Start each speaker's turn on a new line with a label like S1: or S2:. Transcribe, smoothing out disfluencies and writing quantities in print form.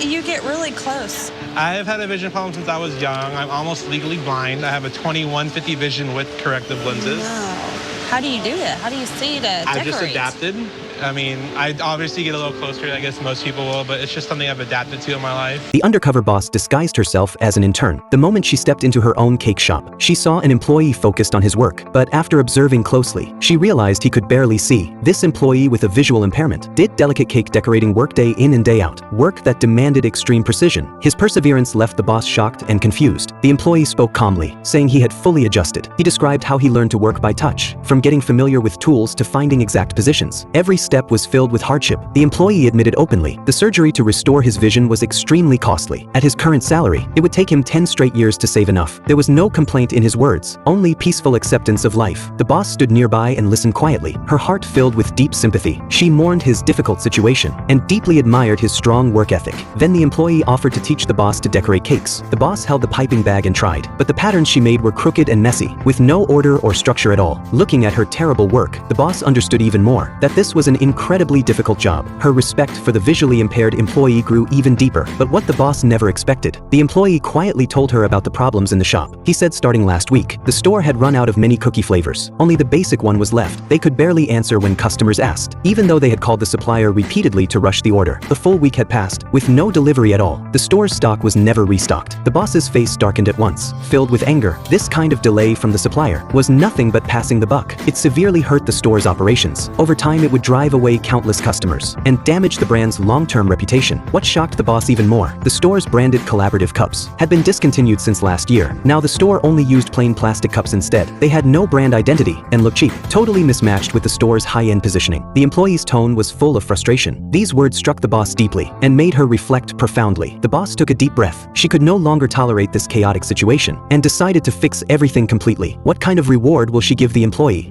S1: You get really close.
S2: I've had a vision problem since I was young. I'm almost legally blind. I have a 2150 vision with corrective lenses.
S1: Wow. How do you do that? How do you see to decorate?
S2: I've just adapted. I mean, I obviously get a little closer, I guess most people will, but it's just something I've adapted to in my life.
S3: The undercover boss disguised herself as an intern. The moment she stepped into her own cake shop, she saw an employee focused on his work, but after observing closely, she realized he could barely see. This employee with a visual impairment did delicate cake decorating work day in and day out, work that demanded extreme precision. His perseverance left the boss shocked and confused. The employee spoke calmly, saying he had fully adjusted. He described how he learned to work by touch, from getting familiar with tools to finding exact positions. Every step was filled with hardship. The employee admitted openly the surgery to restore his vision was extremely costly. At his current salary, it would take him 10 straight years to save enough. There was no complaint in his words, only peaceful acceptance of life. The boss stood nearby and listened quietly, her heart filled with deep sympathy. She mourned his difficult situation and deeply admired his strong work ethic. Then the employee offered to teach the boss to decorate cakes. The boss held the piping bag and tried, but the patterns she made were crooked and messy, with no order or structure at all. Looking at her terrible work, the boss understood even more that this was an incredibly difficult job. Her respect for the visually impaired employee grew even deeper, but what the boss never expected. The employee quietly told her about the problems in the shop. He said starting last week, the store had run out of many cookie flavors. Only the basic one was left. They could barely answer when customers asked, even though they had called the supplier repeatedly to rush the order. The full week had passed, with no delivery at all. The store's stock was never restocked. The boss's face darkened at once, filled with anger. This kind of delay from the supplier was nothing but passing the buck. It severely hurt the store's operations. Over time, it would drive away countless customers and damage the brand's long-term reputation. What shocked the boss even more, the store's branded collaborative cups had been discontinued since last year. Now the store only used plain plastic cups instead. They had no brand identity and looked cheap, totally mismatched with the store's high-end positioning. The employee's tone was full of frustration. These words struck the boss deeply and made her reflect profoundly. The boss took a deep breath. She could no longer tolerate this chaotic situation and decided to fix everything completely. What kind of reward will she give the employee?